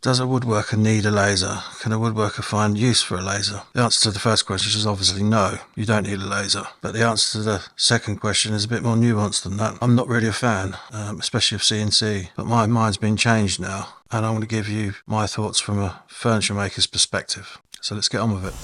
Does a woodworker need a laser? Can a woodworker find use for a laser? The answer to the first question is obviously no, you don't need a laser. But the answer to the second question is a bit more nuanced than that. I'm not really a fan, especially of CNC, but my mind's been changed now, and I'm going to give you my thoughts from a furniture maker's perspective. So let's get on with it.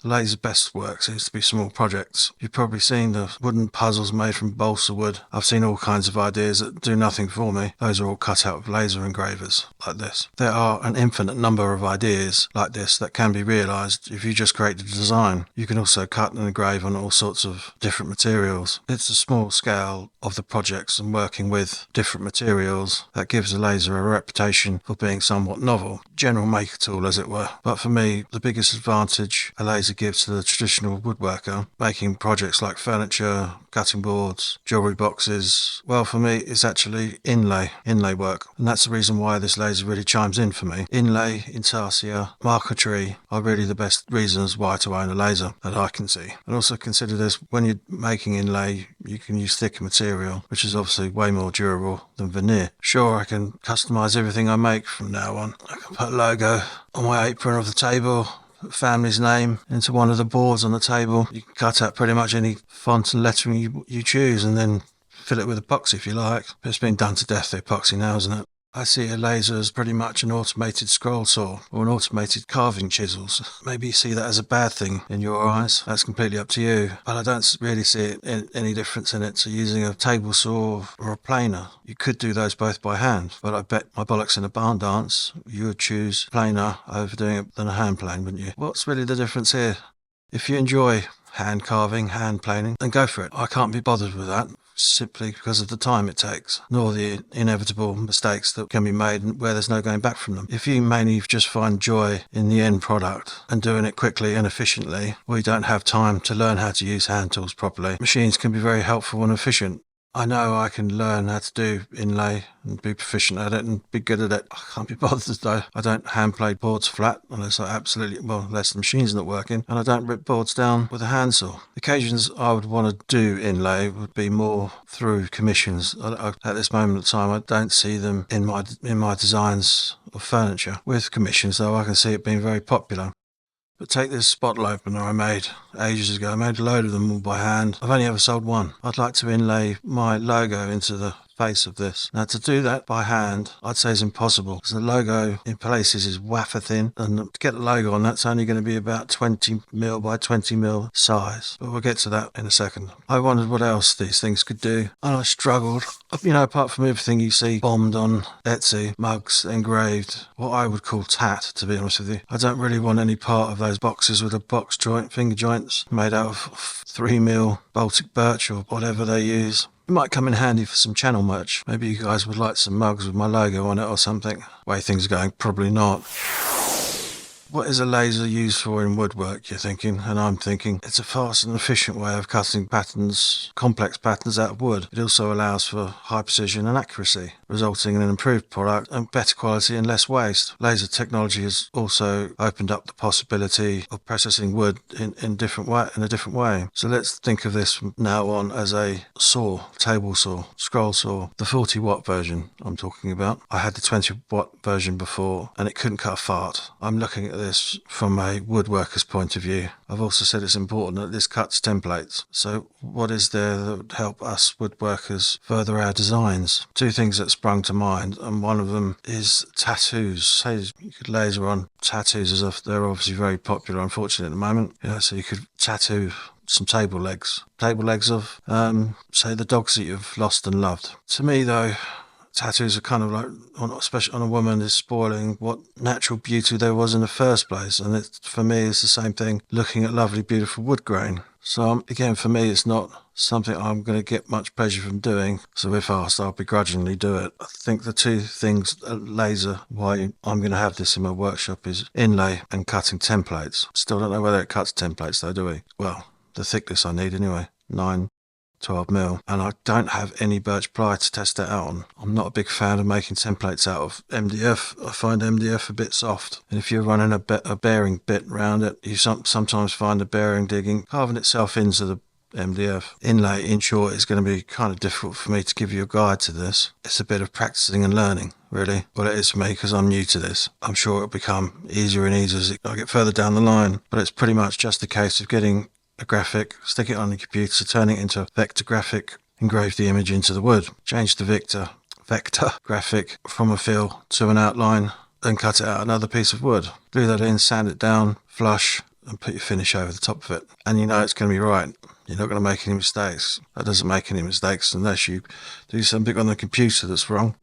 The laser best work seems to be small projects. You've probably seen the wooden puzzles made from balsa wood. I've seen all kinds of ideas that do nothing for me. Those are all cut out with laser engravers, like this. There are an infinite number of ideas like this that can be realised if you just create the design. You can also cut and engrave on all sorts of different materials. It's the small scale of the projects and working with different materials that gives a laser a reputation for being somewhat novel. General maker tool, as it were. But for me, the biggest advantage a laser gives to the traditional woodworker making projects like furniture, cutting boards, jewellery boxes, well, for me it's actually inlay work, and that's the reason why this laser really chimes in for me. Inlay, intarsia, marquetry are really the best reasons why to own a laser that I can see. And also consider this, when you're making inlay you can use thicker material, which is obviously way more durable than veneer. Sure, I can customise everything I make from now on. I can put a logo on my apron of the table, family's name into one of the boards on the table. You can cut out pretty much any font and lettering you choose and then fill it with epoxy if you like. But it's been done to death, the epoxy now, isn't it? I see a laser as pretty much an automated scroll saw or an automated carving chisels. Maybe you see that as a bad thing in your eyes. That's completely up to you. But I don't really see any difference in it to using a table saw or a planer. You could do those both by hand, but I bet my bollocks in a barn dance you would choose planer over doing it than a hand plane, wouldn't you? What's really the difference here? If you enjoy hand carving, hand planing, then go for it. I can't be bothered with that, simply because of the time it takes, nor the inevitable mistakes that can be made where there's no going back from them. If you mainly just find joy in the end product and doing it quickly and efficiently, or you don't have time to learn how to use hand tools properly, machines can be very helpful and efficient. I know I can learn how to do inlay and be proficient at it and be good at it. I can't be bothered though. I don't hand plate boards flat unless unless the machine's not working, and I don't rip boards down with a handsaw. The occasions I would want to do inlay would be more through commissions. At this moment of time, I don't see them in my designs of furniture. With commissions though, I can see it being very popular. But take this bottle opener I made ages ago. I made a load of them all by hand. I've only ever sold one. I'd like to inlay my logo into the face of this. Now, to do that by hand, I'd say is impossible, because the logo in places is wafer thin, and to get the logo on, that's only going to be about 20mm by 20mm size. But we'll get to that in a second. I wondered what else these things could do, and I struggled. Apart from everything you see bombed on Etsy, mugs, engraved, what I would call tat, to be honest with you. I don't really want any part of those boxes with a box joint, finger joints, made out of 3mm Baltic birch or whatever they use. It might come in handy for some channel merch. Maybe you guys would like some mugs with my logo on it or something. The way things are going, probably not. What is a laser used for in woodwork, you're thinking? And I'm thinking it's a fast and efficient way of cutting patterns, complex patterns out of wood. It also allows for high precision and accuracy, resulting in an improved product and better quality and less waste. Laser technology has also opened up the possibility of processing wood in a different way. So let's think of this from now on as a saw, table saw, scroll saw. The 40-watt version I'm talking about. I had the 20-watt version before and it couldn't cut a fart. I'm looking at this from a woodworker's point of view. I've also said it's important that this cuts templates. So what is there that would help us woodworkers further our designs? Two things that sprung to mind, and one of them is tattoos. Say you could laser on tattoos, as if they're obviously very popular, unfortunately, at the moment. So you could tattoo some table legs of, say, the dogs that you've lost and loved. To me, though, tattoos are kind of like, especially on a woman, is spoiling what natural beauty there was in the first place. And for me, it's the same thing looking at lovely, beautiful wood grain. So again, for me, it's not something I'm going to get much pleasure from doing. So if asked, I'll begrudgingly do it. I think the two things, laser, why I'm going to have this in my workshop, is inlay and cutting templates. Still don't know whether it cuts templates though, do we? Well, the thickness I need anyway, 9-12mm, and I don't have any birch ply to test that out on. I'm not a big fan of making templates out of MDF. I find MDF a bit soft, and if you're running a bearing bit round it, you sometimes find the bearing carving itself into MDF. Inlay, in short, is going to be kind of difficult for me to give you a guide to this. It's a bit of practicing and learning, really. Well, it is for me because I'm new to this. I'm sure it'll become easier and easier as I get further down the line, but it's pretty much just a case of getting a graphic, stick it on the computer, turning it into a vector graphic, engrave the image into the wood, change the vector graphic from a fill to an outline, then cut it out another piece of wood. Glue that in, sand it down, flush, and put your finish over the top of it. And you know it's going to be right. You're not going to make any mistakes. That doesn't make any mistakes unless you do something on the computer that's wrong.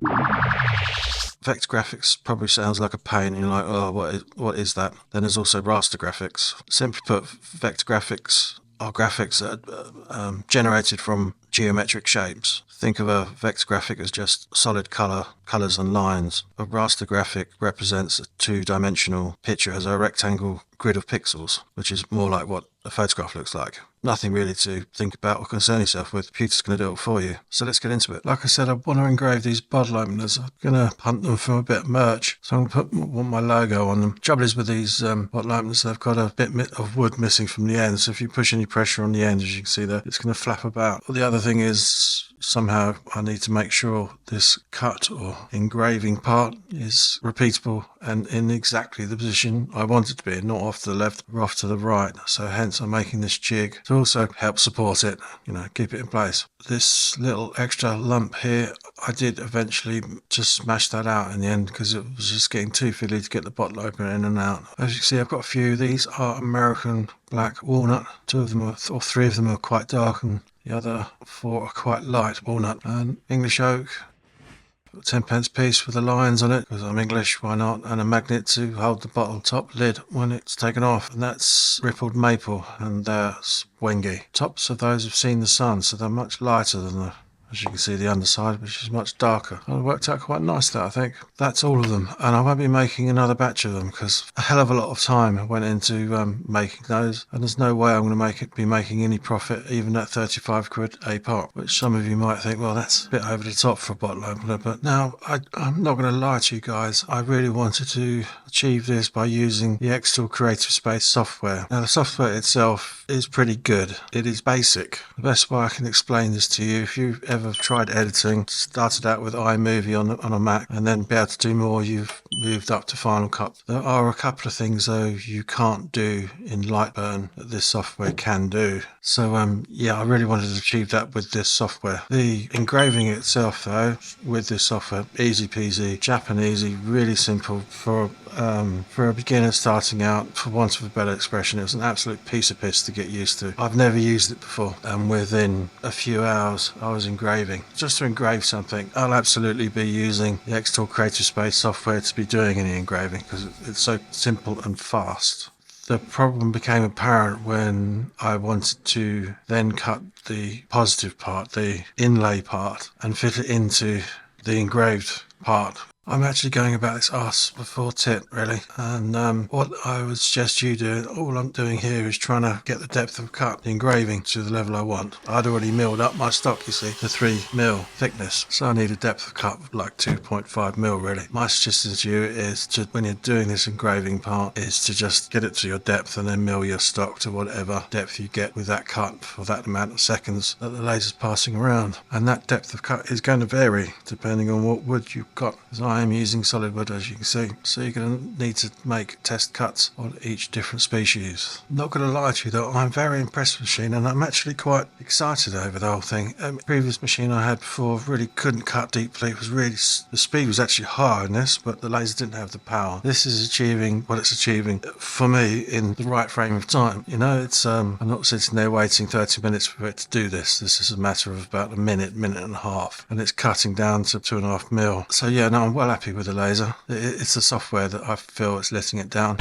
Vector graphics probably sounds like a pain, and you're like, oh, what is that? Then there's also raster graphics. Simply put, vector graphics are graphics that are generated from geometric shapes. Think of a vector graphic as just solid colours and lines. A raster graphic represents a two-dimensional picture as a rectangle grid of pixels, which is more like what a photograph looks like. Nothing really to think about or concern yourself with. The computer's going to do it for you. So let's get into it. Like I said, I want to engrave these bottle openers. I'm going to hunt them for a bit of merch. So I'm going to put my logo on them. Trouble is with these bottle openers, they've got a bit of wood missing from the end. So if you push any pressure on the end, as you can see there, it's going to flap about. Well, the other thing is, somehow I need to make sure this cut or engraving part is repeatable and in exactly the position I want it to be, not off to the left or off to the right. So hence I'm making this jig to also help support it, keep it in place. This little extra lump here, I did eventually just smash that out in the end because it was just getting too fiddly to get the bottle opener in and out. As you can see, I've got a few. These are American black walnut. Three of them are quite dark, and the other four are quite light walnut. And English oak, 10p piece with the lions on it because I'm English, why not? And a magnet to hold the bottle top lid when it's taken off. And that's rippled maple, and that's wengi. Tops of those have seen the sun, so they're much lighter than as you can see, the underside, which is much darker. And it worked out quite nice there, I think. That's all of them. And I won't be making another batch of them because a hell of a lot of time went into making those. And there's no way I'm going to be making any profit, even at 35 quid a pot, which some of you might think, well, that's a bit over the top for a bottle opener. But now, I'm not going to lie to you guys. I really wanted to achieve this by using the xTool Creative Space software. Now, the software itself is pretty good. It is basic. The best way I can explain this to you, if you've ever tried editing, started out with iMovie on a Mac, and then be able to do more, you've moved up to Final Cut. There are a couple of things though you can't do in Lightburn that this software can do. So yeah, I really wanted to achieve that with this software. The engraving itself though, with this software, easy peasy, Japanesey, really simple for a beginner starting out, for want of a better expression. It was an absolute piece of piss to get used to. I've never used it before, and within a few hours I was engraving. Just to engrave something, I'll absolutely be using the xTool Creative Space software to be doing any engraving because it's so simple and fast. The problem became apparent when I wanted to then cut the positive part, the inlay part, and fit it into the engraved part. I'm actually going about this arse before tit, really. And what I would suggest you do, all I'm doing here is trying to get the depth of cut, the engraving, to the level I want. I'd already milled up my stock, you see, to 3mm thickness. So I need a depth of cut of like 2.5mm, really. My suggestion to you is to, when you're doing this engraving part, is to just get it to your depth and then mill your stock to whatever depth you get with that cut for that amount of seconds that the laser's passing around. And that depth of cut is going to vary depending on what wood you've got. I am using solid wood, as you can see, so you're going to need to make test cuts on each different species. Not going to lie to you though, I'm very impressed with the machine, and I'm actually quite excited over the whole thing. The previous machine I had before really couldn't cut deeply. It was really, the speed was actually higher in this, but the laser didn't have the power. This is achieving what it's achieving for me in the right frame of time. It's I'm not sitting there waiting 30 minutes for it to do this. This is a matter of about a minute and a half, and it's cutting down to 2.5mm. So yeah, no, I'm well happy with the laser. It's the software that I feel is letting it down.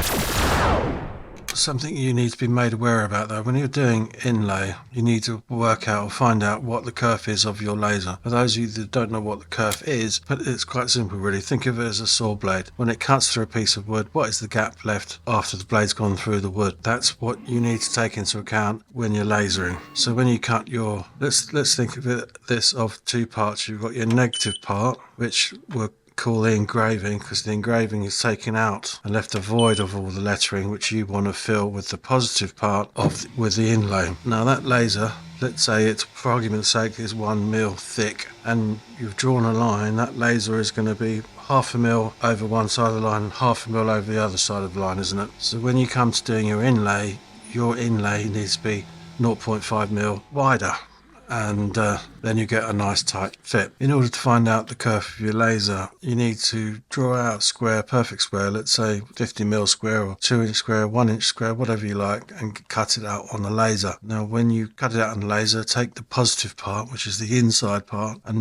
Something you need to be made aware about though, when you're doing inlay, you need to work out or find out what the kerf is of your laser. For those of you that don't know what the kerf is, but it's quite simple really. Think of it as a saw blade. When it cuts through a piece of wood, what is the gap left after the blade's gone through the wood? That's what you need to take into account when you're lasering. So when you cut your, let's think of this of two parts. You've got your negative part, which will call the engraving, because the engraving is taken out and left a void of all the lettering, which you want to fill with the positive part with the inlay. Now that laser, let's say it's, for argument's sake, is 1 mil thick, and you've drawn a line. That laser is going to be 1/2 mil over one side of the line and 1/2 mil over the other side of the line, isn't it? So when you come to doing your inlay needs to be 0.5 mil wider, and then you get a nice tight fit. In order to find out the kerf of your laser, you need to draw out a square, perfect square, let's say 50 mil square or 2-inch square, 1-inch square, whatever you like, and cut it out on the laser. Now when you cut it out on the laser, take the positive part, which is the inside part, and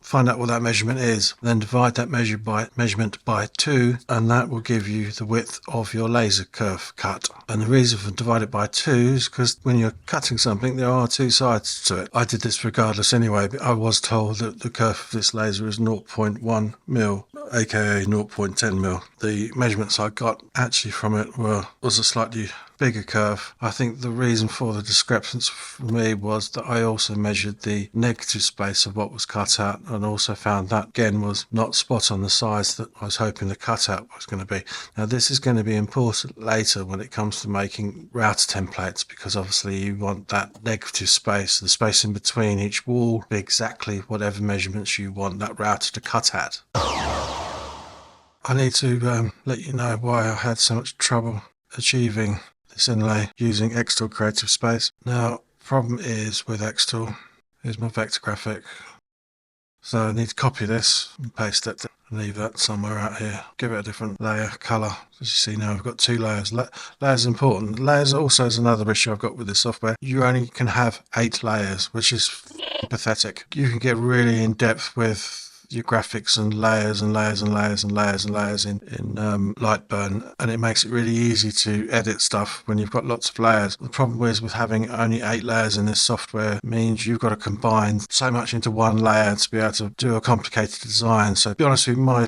find out what that measurement is. Then divide that measurement by 2, and that will give you the width of your laser kerf cut. And the reason for divide it by 2 is because when you're cutting something, there are 2 sides to it. I did this regardless anyway, but I was told that the kerf of this laser is 0.1 mil, aka 0.10 mil. The measurements I got actually from it was a slightly bigger kerf. I think the reason for the discrepancy for me was that I also measured the negative space of what was cut out, and also found that again was not spot on the size that I was hoping the cutout was going to be. Now this is going to be important later when it comes to making router templates, because obviously you want that negative space, the space in between each wall, to be exactly whatever measurements you want that router to cut at. I need to let you know why I had so much trouble achieving this inlay using xTool Creative Space. Now, problem is with xTool, here's my vector graphic. So I need to copy this and paste it and leave that somewhere out here. Give it a different layer, colour. As you see now, I've got 2 layers. Layers are important. Layers also is another issue I've got with this software. You only can have 8 layers, which is pathetic. You can get really in depth with your graphics and layers and layers and layers and layers and layers in Lightburn, and it makes it really easy to edit stuff when you've got lots of layers. The problem is with having only 8 layers in this software means you've got to combine so much into one layer to be able to do a complicated design. So to be honest with you, my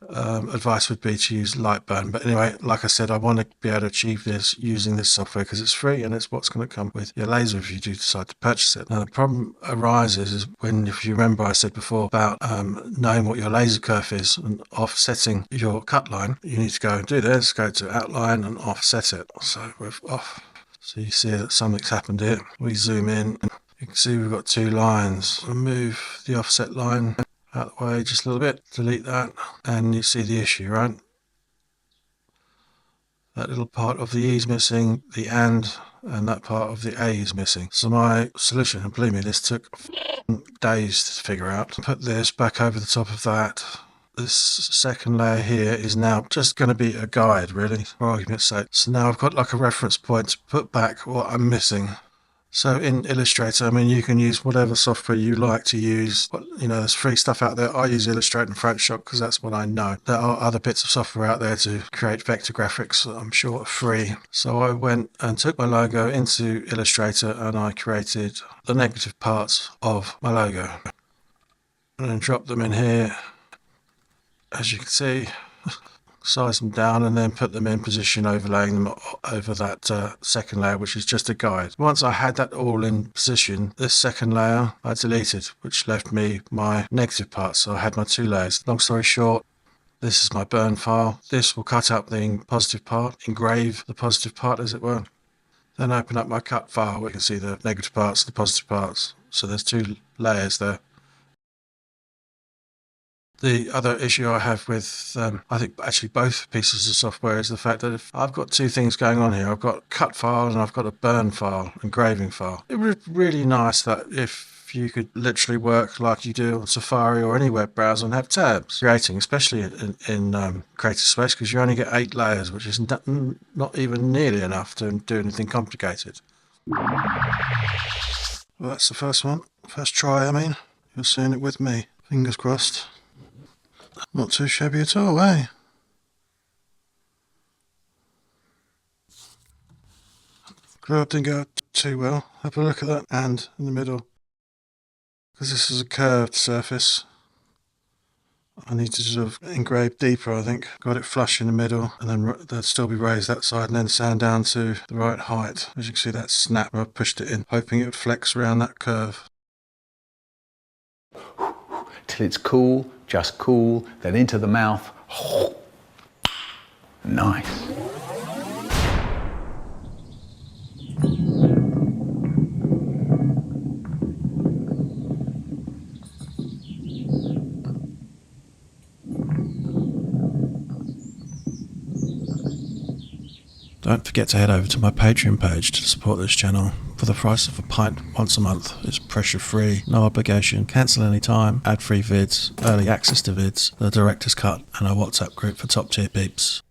advice would be to use Lightburn. But anyway, like I said, I want to be able to achieve this using this software because it's free and it's what's going to come with your laser if you do decide to purchase it. Now the problem arises is when, if you remember I said before about knowing what your laser kerf is and offsetting your cut line, you need to go and do this, go to outline and offset it. So we're off. So you see that something's happened here. We zoom in, you can see we've got 2 lines. Remove the offset line out of the way just a little bit, delete that, and you see the issue, right? That little part of the E is missing, the and that part of the A is missing. So my solution, and believe me, this took days to figure out. Put this back over the top of that. This second layer here is now just going to be a guide, really, for argument's sake. So now I've got like a reference point to put back what I'm missing. So in Illustrator, I mean, you can use whatever software you like to use. You know, there's free stuff out there. I use Illustrator and Photoshop because that's what I know. There are other bits of software out there to create vector graphics that I'm sure are free. So I went and took my logo into Illustrator and I created the negative parts of my logo. And then dropped them in here. As you can see, size them down and then put them in position, overlaying them over that second layer, which is just a guide. Once I had that all in position, this second layer I deleted, which left me my negative parts. So I had my 2 layers. Long story short, this is my burn file. This will cut up the positive part, engrave the positive part as it were. Then open up my cut file where you can see the negative parts, the positive parts. So there's 2 layers there. The other issue I have with, I think actually both pieces of software is the fact that if I've got 2 things going on here, I've got a cut file and I've got a burn file, engraving file. It would be really nice that if you could literally work like you do on Safari or any web browser and have tabs creating, especially in Creative Space, because you only get 8 layers, which is not even nearly enough to do anything complicated. Well, that's the first one. First try, I mean. You're seeing it with me. Fingers crossed. Not too shabby at all, eh? Curve didn't go too well. Have a look at that and in the middle. Because this is a curved surface, I need to sort of engrave deeper, I think. Got it flush in the middle, and then that'd still be raised that side, and then sand down to the right height. As you can see, that snap, I pushed it in, hoping it would flex around that curve. till it's cool, just cool, then into the mouth. Nice. Don't forget to head over to my Patreon page to support this channel. For the price of a pint once a month, it's pressure free, no obligation, cancel any time, ad free vids, early access to vids, the director's cut, and a WhatsApp group for top tier peeps.